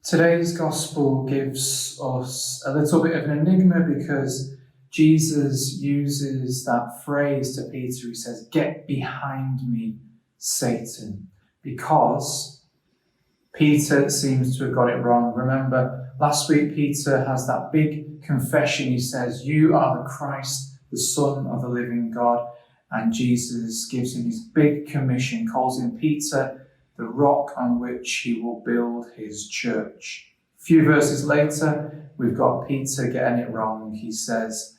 Today's gospel gives us a little bit of an enigma because Jesus uses that phrase to Peter. He says, "Get behind me, Satan," because Peter seems to have got it wrong. Remember, last week Peter has that big confession. He says, "You are the Christ, the Son of the living God." And Jesus gives him his big commission, calls him Peter, the rock on which he will build his church. A few verses later, we've got Peter getting it wrong. He says,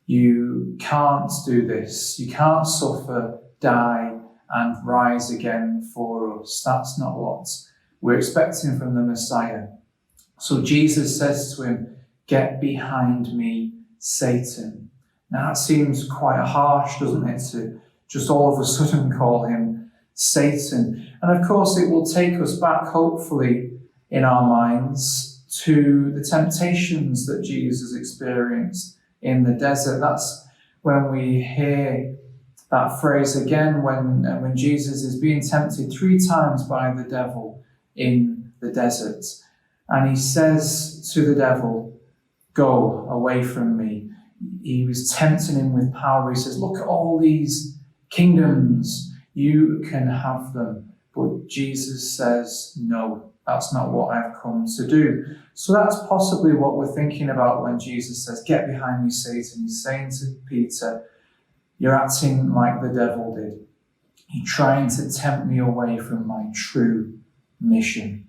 "You can't do this. You can't suffer, die, and rise again for us. That's not what we're expecting from the Messiah." So Jesus says to him, "Get behind me, Satan." Now that seems quite harsh, doesn't it, to just all of a sudden call him Satan. And of course it will take us back, hopefully, in our minds to the temptations that Jesus experienced in the desert. That's when we hear that phrase again, when Jesus is being tempted 3 times by the devil in the desert. And he says to the devil, "Go away from me." He was tempting him with power. He says, "Look at all these kingdoms. You can have them." But Jesus says, "No, that's not what I've come to do." So that's possibly what we're thinking about when Jesus says, "Get behind me, Satan." He's saying to Peter, "You're acting like the devil did. You're trying to tempt me away from my true mission."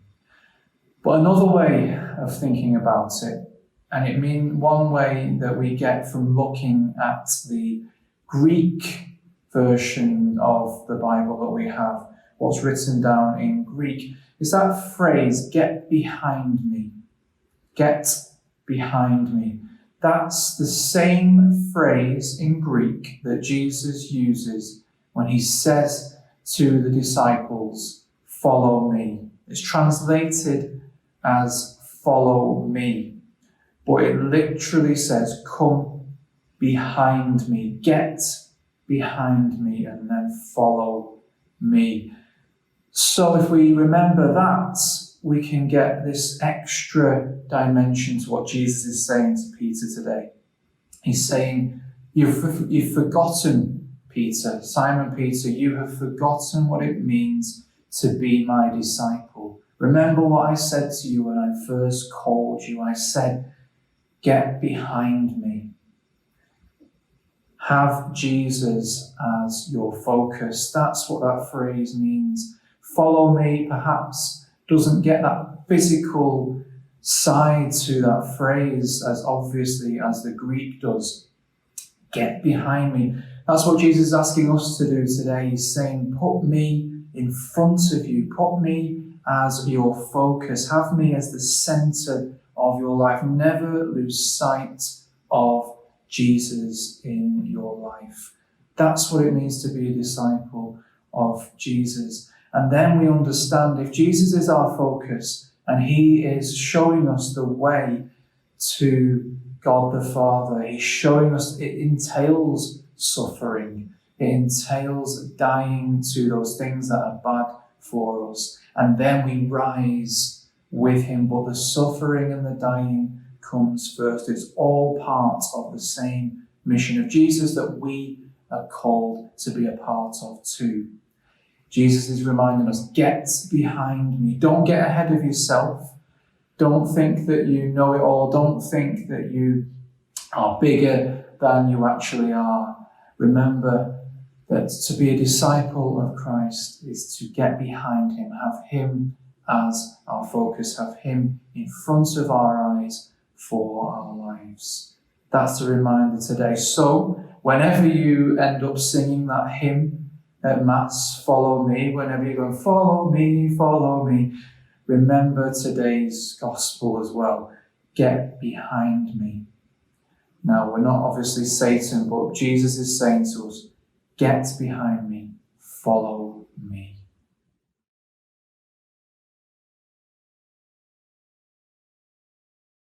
But another way of thinking about it, and it means one way that we get from looking at the Greek version of the Bible that we have, what's written down in Greek, is that phrase, "Get behind me." Get behind me. That's the same phrase in Greek that Jesus uses when he says to the disciples, "Follow me." It's translated as "follow me." But it literally says, "Come behind me." Get behind me and then follow me. So if we remember that, we can get this extra dimension to what Jesus is saying to Peter today. He's saying, you've forgotten, Peter, Simon Peter, you have forgotten what it means to be my disciple. Remember what I said to you when I first called you. I said, "Get behind me." Have Jesus as your focus. That's what that phrase means. Follow me perhaps doesn't get that physical side to that phrase as obviously as the Greek does. Get behind me. That's what Jesus is asking us to do today. He's saying, put me in front of you. Put me as your focus. Have me as the center of your life. Never lose sight of Jesus in your life. That's what it means to be a disciple of Jesus. And then we understand if Jesus is our focus and he is showing us the way to God the Father, he's showing us it entails suffering. It entails dying to those things that are bad for us. And then we rise with him. But the suffering and the dying comes first. It's all part of the same mission of Jesus that we are called to be a part of too. Jesus is reminding us, get behind me. Don't get ahead of yourself. Don't think that you know it all. Don't think that you are bigger than you actually are. Remember that to be a disciple of Christ is to get behind him, have him as our focus, have him in front of our eyes for our lives. That's the reminder today. So, whenever you end up singing that hymn at Mass, "Follow me," whenever you go, follow me, remember today's gospel as well. Get behind me. Now, we're not obviously Satan, but Jesus is saying to us, get behind me, follow me.